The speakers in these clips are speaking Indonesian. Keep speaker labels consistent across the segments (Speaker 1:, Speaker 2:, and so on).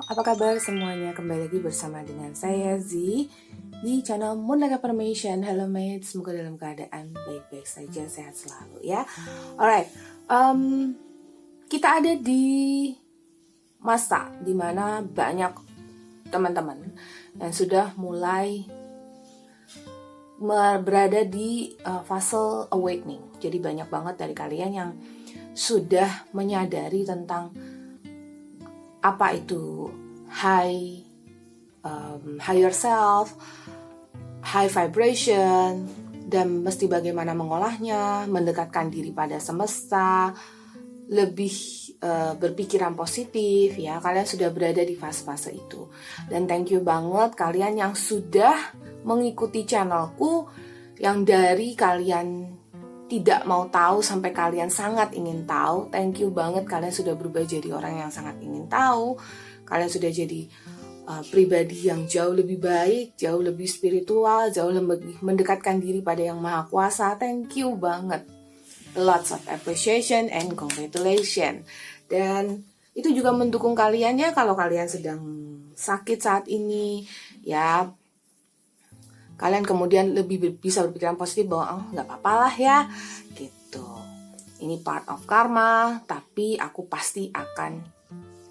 Speaker 1: Apa kabar semuanya? Kembali lagi bersama dengan saya Z di channel Moon Like Affirmation. Halo mates, semoga dalam keadaan baik-baik saja, sehat selalu ya. Alright, kita ada di masa dimana banyak teman-teman yang sudah mulai berada di fase awakening. Jadi banyak banget dari kalian yang sudah menyadari tentang apa itu higher self, high vibration, dan mesti bagaimana mengolahnya, mendekatkan diri pada semesta, lebih berpikiran positif ya. Kalian sudah berada di fase-fase itu. Dan thank you banget kalian yang sudah mengikuti channelku, yang dari kalian tidak mau tahu sampai kalian sangat ingin tahu. Thank you banget, kalian sudah berubah jadi orang yang sangat ingin tahu. Kalian sudah jadi pribadi yang jauh lebih baik, jauh lebih spiritual, jauh lebih mendekatkan diri pada yang maha kuasa. Thank you banget. Lots of appreciation and congratulations. Dan itu juga mendukung kalian ya, kalau kalian sedang sakit saat ini ya, kalian kemudian lebih bisa berpikiran positif bahwa nggak apa-apa lah ya gitu. Ini part of karma, tapi aku pasti akan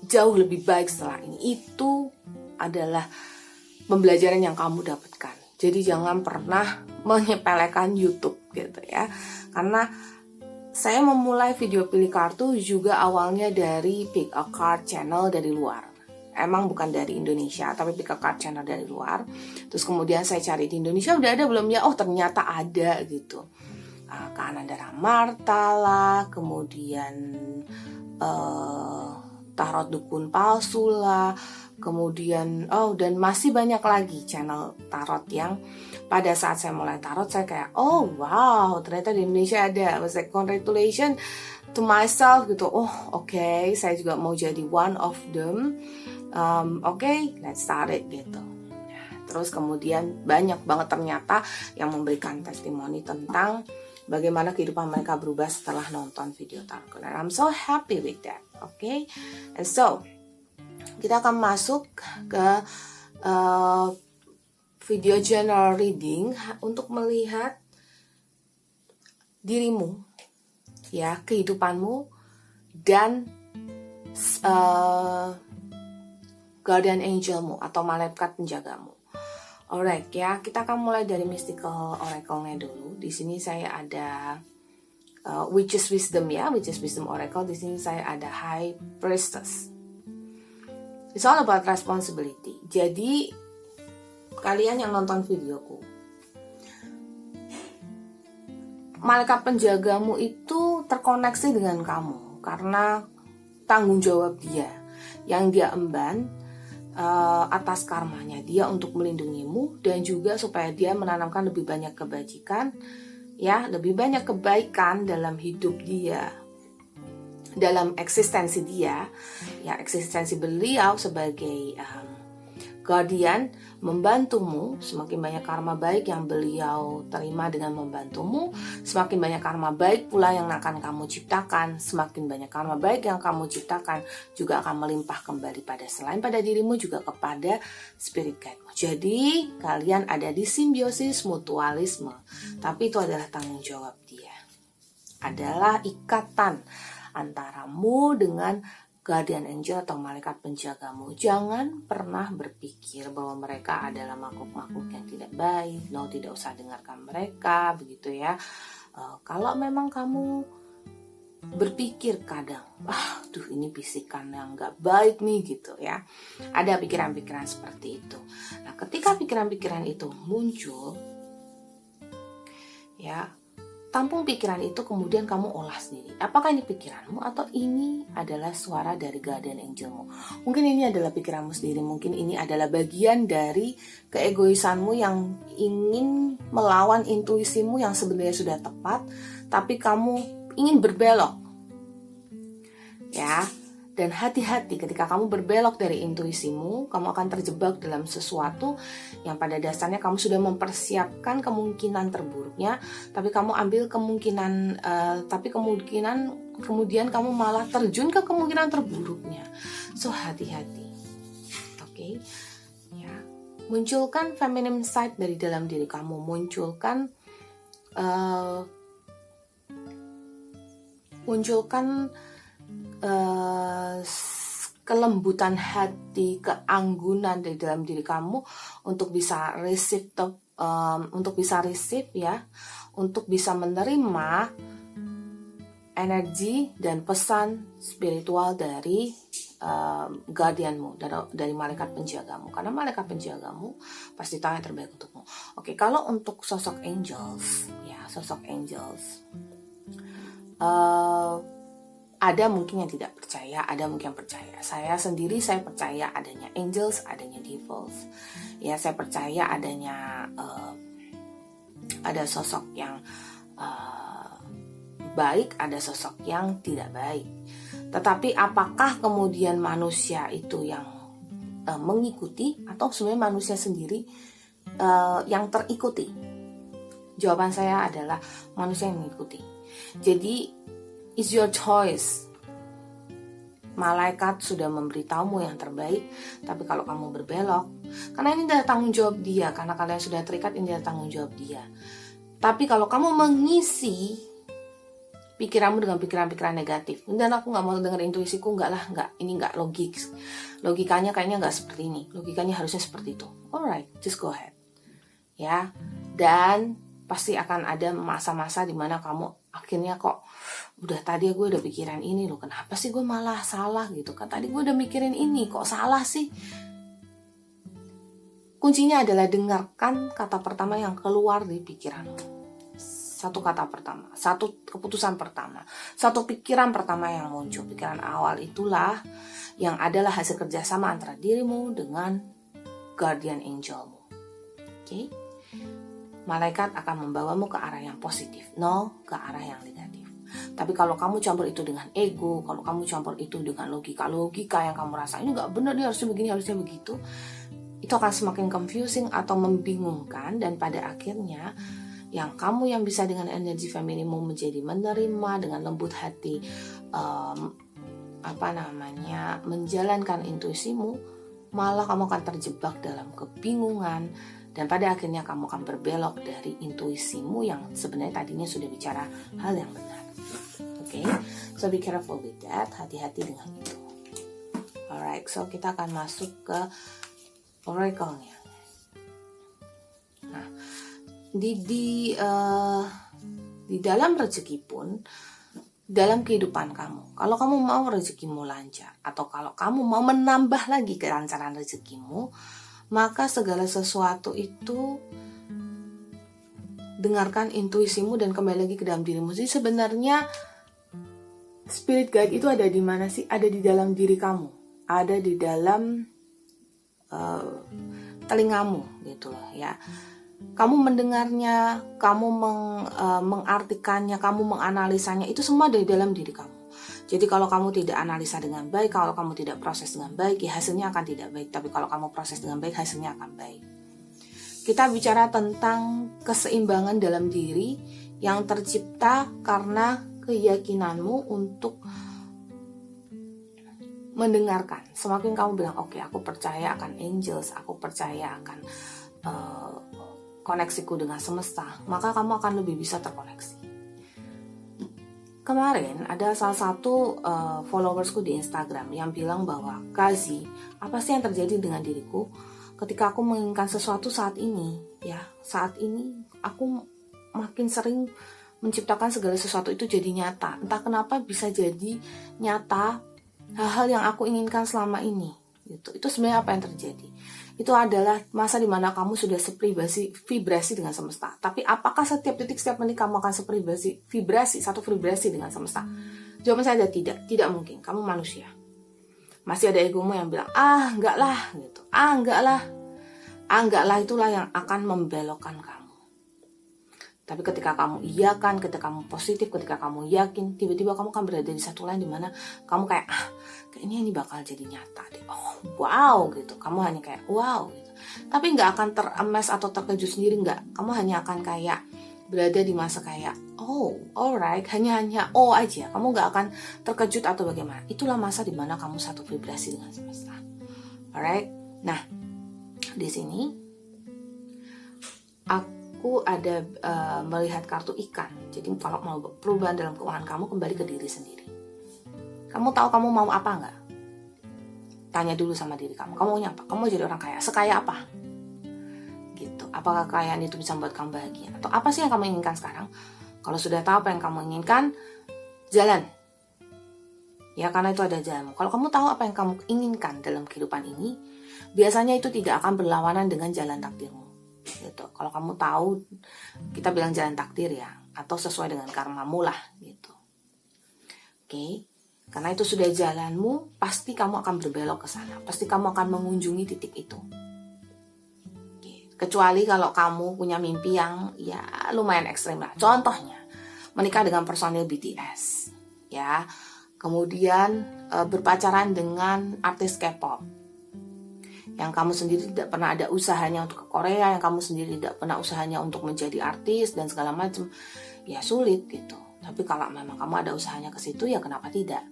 Speaker 1: jauh lebih baik setelah ini. Itu adalah pembelajaran yang kamu dapatkan. Jadi jangan pernah menyepelekan YouTube gitu ya. Karena saya memulai video pilih kartu juga awalnya dari Pick a Card channel dari luar. Emang bukan dari Indonesia, tapi Pick a Card channel dari luar. Terus kemudian saya cari di Indonesia, udah ada belum ya? Oh ternyata ada gitu. Kak Anandara Marta lah, kemudian Tarot Dukun Palsu lah, kemudian dan masih banyak lagi channel tarot yang pada saat saya mulai tarot saya kayak oh wow ternyata di Indonesia ada. I was like congratulations to myself gitu. Oh oke, saya juga mau jadi one of them. Oke, let's start it gitu. Terus kemudian banyak banget ternyata yang memberikan testimoni tentang bagaimana kehidupan mereka berubah setelah nonton video tarot. And I'm so happy with that. Okay, and so kita akan masuk ke video general reading untuk melihat dirimu, ya, kehidupanmu dan guardian angelmu atau malaikat penjagamu. Alright ya, kita akan mulai dari mystical oracle-nya dulu. Di sini saya ada Witch's Wisdom ya, Witch's Wisdom Oracle. Di sini saya ada High Priestess. It's all about responsibility. Jadi kalian yang nonton videoku, malaikat penjagamu itu terkoneksi dengan kamu karena tanggung jawab dia yang dia emban atas karmanya dia untuk melindungimu dan juga supaya dia menanamkan lebih banyak kebajikan ya, lebih banyak kebaikan dalam hidup dia, dalam eksistensi dia ya, eksistensi beliau sebagai guardian membantumu. Semakin banyak karma baik yang beliau terima dengan membantumu, semakin banyak karma baik pula yang akan kamu ciptakan. Semakin banyak karma baik yang kamu ciptakan juga akan melimpah kembali pada selain pada dirimu juga kepada spirit guide-mu. Jadi kalian ada di simbiosis mutualisme, tapi itu adalah tanggung jawab dia, adalah ikatan antaramu dengan guardian angel atau malaikat penjagamu. Jangan pernah berpikir bahwa mereka adalah makhluk-makhluk yang tidak baik. No, tidak usah dengarkan mereka, begitu ya. Kalau memang kamu berpikir kadang, ini bisikan yang gak baik nih gitu ya. Ada pikiran-pikiran seperti itu. Nah, ketika pikiran-pikiran itu muncul, ya, tampung pikiran itu kemudian kamu olah sendiri. Apakah ini pikiranmu atau ini adalah suara dari guardian angelmu? Mungkin ini adalah pikiranmu sendiri, mungkin ini adalah bagian dari keegoisanmu yang ingin melawan intuisimu yang sebenarnya sudah tepat, tapi kamu ingin berbelok. Ya, dan hati-hati ketika kamu berbelok dari intuisimu, kamu akan terjebak dalam sesuatu yang pada dasarnya kamu sudah mempersiapkan kemungkinan terburuknya, tapi kamu ambil kemungkinan, kemudian kamu malah terjun ke kemungkinan terburuknya. So hati-hati. Oke, ya, munculkan feminine side dari dalam diri kamu, munculkan kelembutan hati, keanggunan dari dalam diri kamu untuk bisa receive ya, untuk bisa menerima energi dan pesan spiritual dari guardianmu, dari malaikat penjagamu, karena malaikat penjagamu pasti tahu yang terbaik untukmu. Oke, kalau untuk sosok angels, ada mungkin yang tidak percaya, ada mungkin yang percaya. Saya sendiri saya percaya adanya angels, adanya devils. Ya, saya percaya adanya ada sosok yang baik, ada sosok yang tidak baik. Tetapi apakah kemudian manusia itu yang mengikuti atau sebenarnya manusia sendiri yang terikuti? Jawaban saya adalah manusia yang mengikuti. Jadi it's your choice. Malaikat sudah memberitahumu yang terbaik, tapi kalau kamu berbelok, karena ini adalah tanggung jawab dia, karena kalian sudah terikat, ini adalah tanggung jawab dia. Tapi kalau kamu mengisi pikiranmu dengan pikiran-pikiran negatif, dan aku nggak mau dengar intuisiku, ini nggak logikanya kayaknya nggak seperti ini, logikanya harusnya seperti itu. Alright, just go ahead, ya. Dan pasti akan ada masa-masa di mana kamu akhirnya kok tadi gue udah pikiran ini loh, kenapa sih gue malah salah gitu kan, tadi gue udah mikirin ini kok salah sih. Kuncinya adalah dengarkan kata pertama yang keluar di pikiranmu. Satu kata pertama, satu keputusan pertama, satu pikiran pertama yang muncul. Pikiran awal itulah yang adalah hasil kerjasama antara dirimu dengan guardian angelmu. Oke? Malaikat akan membawamu ke arah yang positif, no ke arah yang negatif. Tapi kalau kamu campur itu dengan ego, kalau kamu campur itu dengan logika yang kamu rasa ini nggak benar, dia harusnya begini, harusnya begitu, itu akan semakin confusing atau membingungkan, dan pada akhirnya yang kamu yang bisa dengan energi feminimu menjadi menerima dengan lembut hati, menjalankan intuisimu, malah kamu akan terjebak dalam kebingungan. Dan pada akhirnya kamu akan berbelok dari intuisimu yang sebenarnya tadinya sudah bicara hal yang benar. Oke, so be careful with that. Hati-hati dengan itu. Alright, so kita akan masuk ke oracle-nya. Nah, di dalam rezeki pun, dalam kehidupan kamu, kalau kamu mau rezekimu lancar, atau kalau kamu mau menambah lagi kelancaran rezekimu, maka segala sesuatu itu dengarkan intuisimu dan kembali lagi ke dalam dirimu. Jadi sebenarnya spirit guide itu ada di mana sih? Ada di dalam diri kamu, ada di dalam telingamu gitu loh ya. Kamu mendengarnya, kamu mengartikannya, kamu menganalisanya, itu semua dari dalam diri kamu. Jadi kalau kamu tidak analisa dengan baik, kalau kamu tidak proses dengan baik, ya hasilnya akan tidak baik. Tapi kalau kamu proses dengan baik, hasilnya akan baik. Kita bicara tentang keseimbangan dalam diri yang tercipta karena keyakinanmu untuk mendengarkan. Semakin kamu bilang, oke, aku percaya akan angels, aku percaya akan koneksiku dengan semesta, maka kamu akan lebih bisa terkoneksi. Kemarin ada salah satu followersku di Instagram yang bilang bahwa, Kazi, apa sih yang terjadi dengan diriku ketika aku menginginkan sesuatu saat ini? Ya, saat ini aku makin sering menciptakan segala sesuatu itu jadi nyata. Entah kenapa bisa jadi nyata hal-hal yang aku inginkan selama ini. Gitu. Itu sebenarnya apa yang terjadi? Itu adalah masa dimana kamu sudah vibrasi dengan semesta. Tapi apakah setiap detik, setiap menit kamu akan satu vibrasi dengan semesta? Jawaban saya adalah tidak mungkin. Kamu manusia. Masih ada egomu yang bilang, enggak lah, gitu. Enggak lah itulah yang akan membelokkan kamu. Tapi ketika kamu iyakan, ketika kamu positif, ketika kamu yakin, tiba-tiba kamu akan berada di satu lain dimana kamu kayak, kayaknya ini bakal jadi nyata deh. Oh, wow gitu. Kamu hanya kayak wow gitu. Tapi nggak akan teremes atau terkejut sendiri, nggak. Kamu hanya akan kayak berada di masa kayak, oh, alright, hanya oh aja. Kamu nggak akan terkejut atau bagaimana. Itulah masa dimana kamu satu vibrasi dengan semesta. Alright. Nah, di sini aku ada melihat kartu ikan. Jadi kalau mau perubahan dalam keuangan kamu, kembali ke diri sendiri. Kamu tahu kamu mau apa nggak? Tanya dulu sama diri kamu. Kamu maunya apa? Kamu mau jadi orang kaya. Sekaya apa? Gitu. Apakah kekayaan itu bisa membuat kamu bahagia? Atau apa sih yang kamu inginkan sekarang? Kalau sudah tahu apa yang kamu inginkan, jalan. Ya, karena itu ada jalanmu. Kalau kamu tahu apa yang kamu inginkan dalam kehidupan ini, biasanya itu tidak akan berlawanan dengan jalan takdirmu. Gitu. Kalau kamu tahu, kita bilang jalan takdir ya, atau sesuai dengan karmamu lah gitu. Oke. Karena itu sudah jalanmu, pasti kamu akan berbelok ke sana. Pasti kamu akan mengunjungi titik itu. Oke. Kecuali kalau kamu punya mimpi yang ya lumayan ekstrim lah. Contohnya, menikah dengan personil BTS, ya. Kemudian berpacaran dengan artis K-pop, yang kamu sendiri tidak pernah ada usahanya untuk ke Korea, yang kamu sendiri tidak pernah usahanya untuk menjadi artis dan segala macam, ya sulit gitu. Tapi kalau memang kamu ada usahanya ke situ, ya kenapa tidak?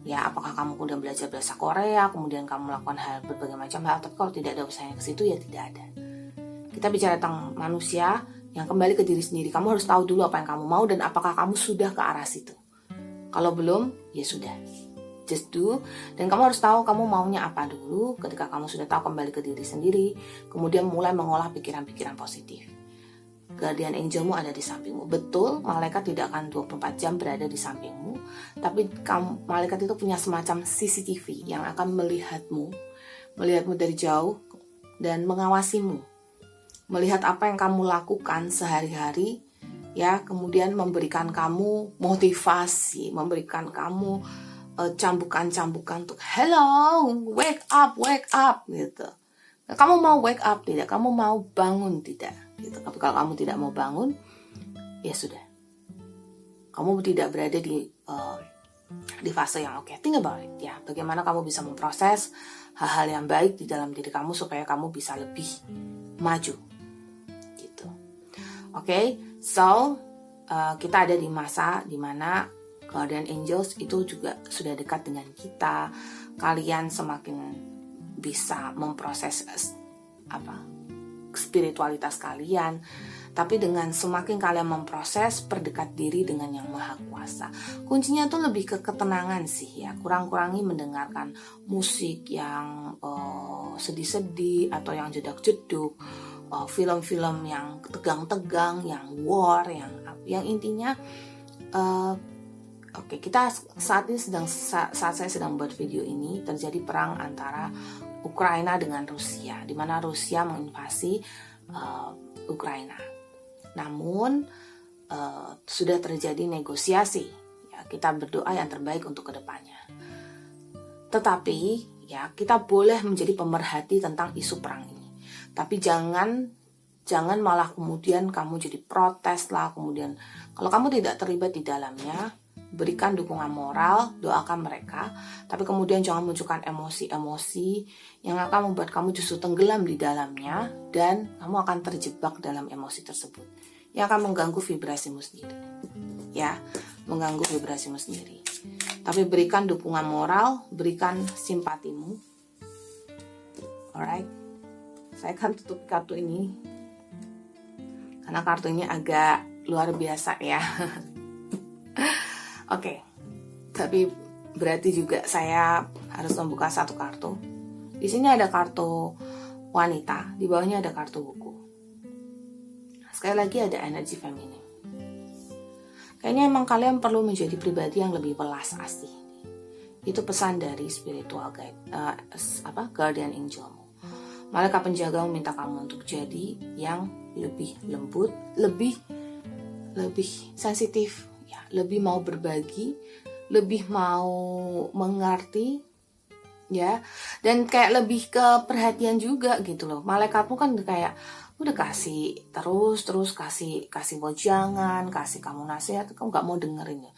Speaker 1: Ya, apakah kamu kemudian belajar bahasa Korea, kemudian kamu melakukan hal berbagai macam hal, tapi kalau tidak ada usahanya ke situ, ya tidak ada. Kita bicara tentang manusia yang kembali ke diri sendiri. Kamu harus tahu dulu apa yang kamu mau dan apakah kamu sudah ke arah situ. Kalau belum, ya sudah. Just do. Dan kamu harus tahu kamu maunya apa dulu. Ketika kamu sudah tahu, kembali ke diri sendiri. Kemudian mulai mengolah pikiran-pikiran positif. Guardian angelmu ada di sampingmu. Betul, malaikat tidak akan 24 jam berada di sampingmu. Tapi malaikat itu punya semacam CCTV yang akan melihatmu dari jauh dan mengawasimu. Melihat apa yang kamu lakukan sehari-hari, ya, kemudian memberikan kamu motivasi, memberikan kamu cambukan-cambukan untuk hello, wake up gitu. Kamu mau wake up tidak? Kamu mau bangun tidak? Gitu. Tapi kalau kamu tidak mau bangun, ya sudah. Kamu tidak berada di fase yang oke. Think about it, ya. Bagaimana kamu bisa memproses hal-hal yang baik di dalam diri kamu supaya kamu bisa lebih maju. Gitu. Oke. So, kita ada di masa dimana Guardian Angels itu juga sudah dekat dengan kita. Kalian semakin bisa memproses spiritualitas kalian. Tapi dengan semakin kalian memproses, perdekat diri dengan Yang Maha Kuasa. Kuncinya tuh lebih ke ketenangan sih ya. Kurang-kurangi mendengarkan musik yang sedih-sedih atau yang jedak-jeduk. Film-film yang tegang-tegang, yang war, yang intinya kita saat saya sedang buat video ini, terjadi perang antara Ukraina dengan Rusia, di mana Rusia menginvasi Ukraina. Namun sudah terjadi negosiasi. Ya, kita berdoa yang terbaik untuk kedepannya. Tetapi ya, kita boleh menjadi pemerhati tentang isu perang ini. Tapi jangan malah kemudian kamu jadi protes lah. Kemudian kalau kamu tidak terlibat di dalamnya, berikan dukungan moral, doakan mereka. Tapi kemudian jangan munculkan emosi-emosi yang akan membuat kamu justru tenggelam di dalamnya, dan kamu akan terjebak dalam emosi tersebut yang akan mengganggu vibrasimu sendiri. Ya, mengganggu vibrasimu sendiri. Tapi berikan dukungan moral, berikan simpatimu. Alright. Saya akan tutup kartu ini karena kartu ini agak luar biasa ya. Oke. Tapi berarti juga saya harus membuka satu kartu. Di sini ada kartu wanita, di bawahnya ada kartu buku. Sekali lagi ada energi feminin. Kayaknya emang kalian perlu menjadi pribadi yang lebih welas asih. Itu pesan dari spiritual guide, guardian angelmu. Malaikat penjaga meminta kamu untuk jadi yang lebih lembut, lebih sensitif, ya, lebih mau berbagi, lebih mau mengerti, ya, dan kayak lebih ke perhatian juga gitu loh. Malaikatmu kan kayak udah kasih terus kasih wejangan, kasih kamu nasihat, kamu nggak mau dengerin ya.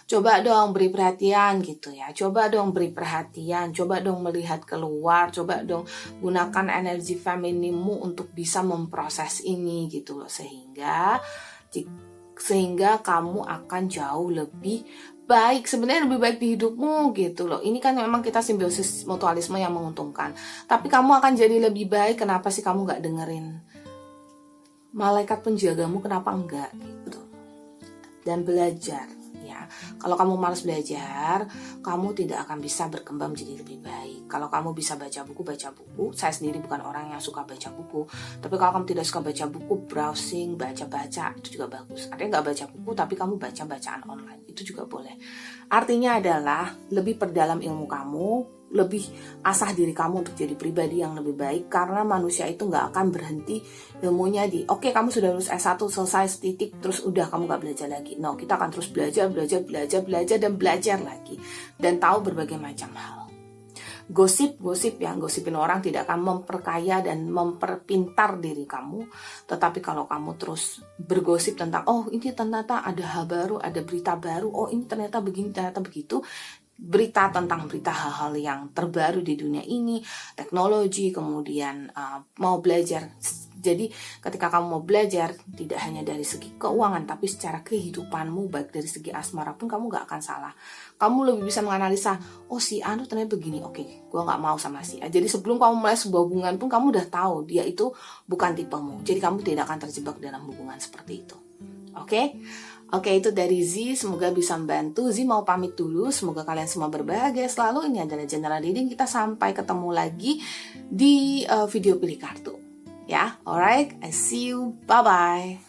Speaker 1: Coba dong beri perhatian gitu ya. Coba dong beri perhatian. Coba dong melihat keluar. Coba dong gunakan energi femininmu untuk bisa memproses ini gitu loh. Sehingga kamu akan jauh lebih baik, sebenarnya lebih baik di hidupmu gitu loh. Ini kan memang kita simbiosis mutualisme yang menguntungkan. Tapi kamu akan jadi lebih baik, kenapa sih kamu gak dengerin malaikat penjagamu, kenapa enggak gitu. Dan belajar ya. Kalau kamu malas belajar, kamu tidak akan bisa berkembang menjadi lebih baik. Kalau kamu bisa baca buku, baca buku. Saya sendiri bukan orang yang suka baca buku, tapi kalau kamu tidak suka baca buku, browsing, baca-baca itu juga bagus. Artinya nggak baca buku, tapi kamu baca bacaan online, itu juga boleh. Artinya adalah lebih perdalam ilmu kamu, lebih asah diri kamu untuk jadi pribadi yang lebih baik, karena manusia itu nggak akan berhenti ilmunya di oke, kamu sudah lulus S1 selesai titik terus udah kamu nggak belajar lagi. No, kita akan terus belajar dan belajar lagi dan tahu berbagai macam hal. Gosip yang gosipin orang tidak akan memperkaya dan memperpintar diri kamu. Tetapi kalau kamu terus bergosip tentang oh ini ternyata ada hal baru, ada berita baru, oh ini ternyata begini, ternyata begitu, berita tentang berita hal-hal yang terbaru di dunia ini, teknologi, kemudian mau belajar. Jadi ketika kamu mau belajar, tidak hanya dari segi keuangan, tapi secara kehidupanmu, baik dari segi asmara pun kamu gak akan salah. Kamu lebih bisa menganalisa, oh si Anu ternyata begini, oke, gue gak mau sama si A. Jadi sebelum kamu mulai sebuah hubungan pun kamu udah tahu dia itu bukan tipemu. Jadi kamu tidak akan terjebak dalam hubungan seperti itu. Oke, itu dari Z, semoga bisa membantu. Z mau pamit dulu, semoga kalian semua berbahagia selalu. Ini adalah General Reading, kita sampai ketemu lagi di video pilih kartu. Ya, alright, I see you, bye-bye.